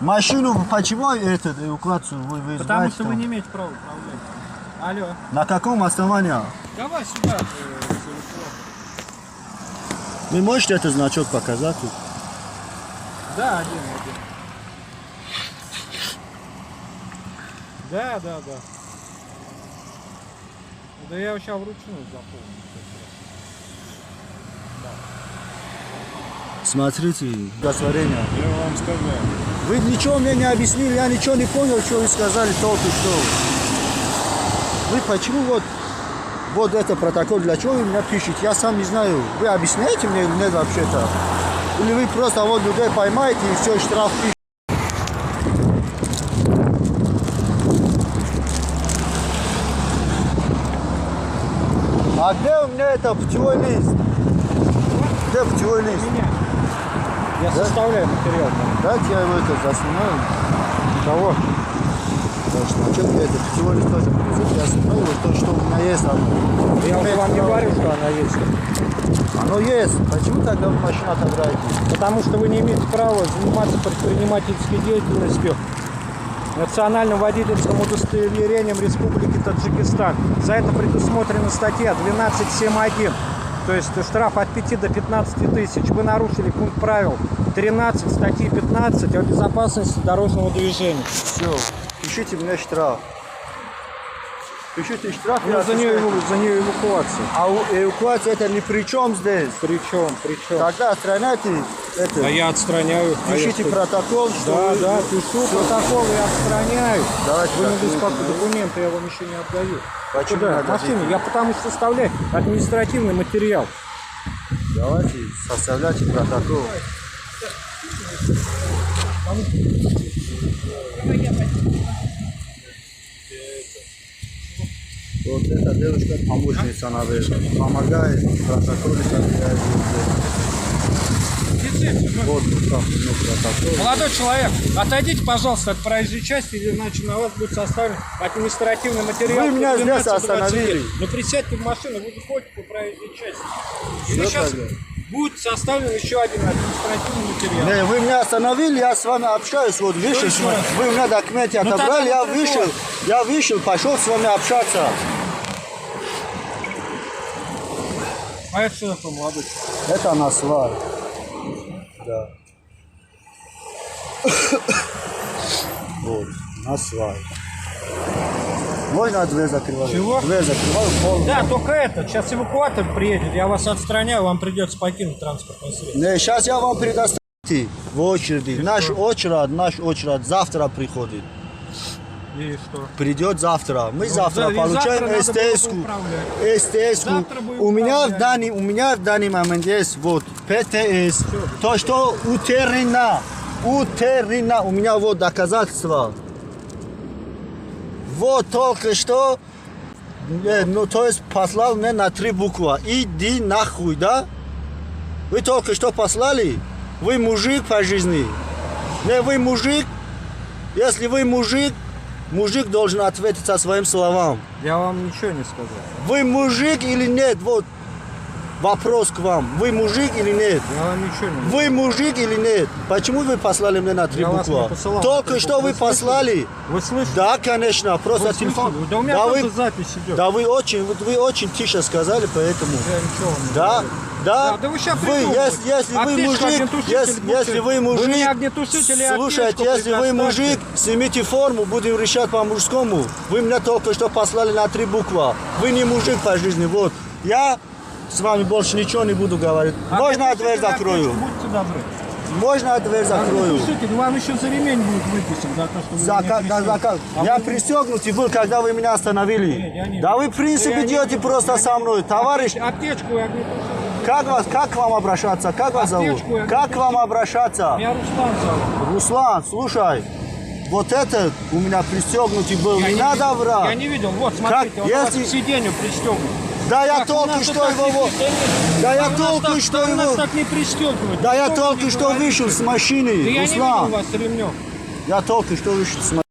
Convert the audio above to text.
Машину почему эвакуацию вы вызываете? Потому что там? вы не имеете права управлять. Алло. На каком основании? Давай сюда. Вы можете этот значок показать? Да, один. Да. Да я сейчас вручную заполню. Смотрите, удостоверение. Я вам сказал. Вы ничего мне не объяснили, я ничего не понял, что вы сказали только что. Вы почему вот это протокол, для чего вы меня пишете? Я сам не знаю. Вы объясняете мне или нет вообще-то? Или вы просто вот людей поймаете и все, штраф пишете? А где у меня это путевой лист? Где путевой лист? Я составляю материал. Дайте я его это заснимаю. Кого? Значок я это путевой лист тоже привезу. Я снимаю вот то, что у меня есть. Я уже вам не говорю, что она есть. Оно есть. Почему тогда вы машину отобраете? Потому что вы не имеете права заниматься предпринимательской деятельностью национальным водительским удостоверением Республики Таджикистан. За это предусмотрена статья 12.7.1. То есть штраф от 5 до 15 тысяч. Вы нарушили пункт правил 13 статьи 15 о безопасности дорожного движения. Все, пишите мне штраф. Пишите штраф. Ну, за нее эвакуация. А эвакуация это ни при чем здесь. Причем? Тогда отстраняйте это. А я отстраняю. Пишите протокол, что Да, пишу протокол и отстраняю. Давайте Вы не документы. беспокойтесь, документы я вам еще не отдаю. Почему Куда? надо Машину. Я потому что составляю административный материал. Давайте составляйте протокол. Вот эта девушка помощница, наверное, помогает в протоколе составлять. Вот протокол. Молодой человек, отойдите, пожалуйста, от проезжей части, иначе на вас будет составлен административный материал. Вы меня здесь 12-20. остановили. Ну присядьте в машину, вы выходите по проезжей части. И Что сейчас тогда? будет составлен еще один административный материал. Не, вы меня остановили, я с вами общаюсь, вот вышел, еще раз? вы у меня документы Ну, отобрали, тогда я вышел, пошел с вами общаться. А это что такое, молодой человек? Это насвар. Да. Вот, насвар. Можно дверь закрывать? Чего? Дверь закрываю полностью. Да, только это. Сейчас эвакуатор приедет, я вас отстраняю, вам придется покинуть транспортное средство. Не, сейчас я вам предоставлю в очереди. Наш очередь завтра приходит. И что? Придет завтра. Мы завтра и получаем завтра надо было СТС-ку. бы управлять. СТС-ку. Завтра бы У меня управлять. в данный момент есть вот ПТС. То, что утеряно. У меня вот доказательства. Вот только что, ну то есть послал мне на 3 буквы. Иди нахуй, да? Вы только что послали? Вы мужик по жизни? Не, вы мужик? Если вы мужик должен ответить со своим словам. Я вам ничего не сказал. Вы мужик или нет? Вот вопрос к вам. Вы мужик или нет? Я вам ничего не Вы мужик или нет? Почему вы послали мне на 3 Я вас не буквы? посылал. Только что вы послали. Вы слышите? Да, конечно, просто Вы телефон. слышите? Да у меня тоже запись идет. Да вы очень тише сказали, поэтому. Я ничего вам не Да, говорю. да. Да вы сейчас если вы Аптечку, мужик, огнетушитель если вы мужик, Вы мне огнетушитель и слушайте, аптечку если вы предоставьте. мужик, снимите форму, будем решать по-мужскому. Вы меня только что послали на 3 буквы. Вы не мужик по жизни, вот. Я с вами больше ничего не буду говорить. Можно Огнетушитель дверь и закрою? аптечку, будьте добры. Можно дверь закрою? Огнетушитель, вам еще за ремень будет выписан за то, что вы меня пристегнули. Я пристегнутый был, когда вы меня остановили. Нет, я не Да видел. вы в принципе Я не идете видел. просто со мной. Товарищ, Аптечку и огнетушитель. как к вам обращаться? Как вас зовут? Аптечку я Как к вам обращаться? Меня Руслан зовут. Руслан, слушай, вот этот у меня пристегнутый был, не надо врать. Я не видел. Вот, смотрите, он у вас если- к сиденью пристегнут. Да я Так, у только нас что так не его... пристегивают. Да я У нас только так- что у нас его... так не пристегивают. Да я Что вы только не что говорите? вышел с машины, Да я не видел Руслан. вас с ремнем. Я только что вышел с машины.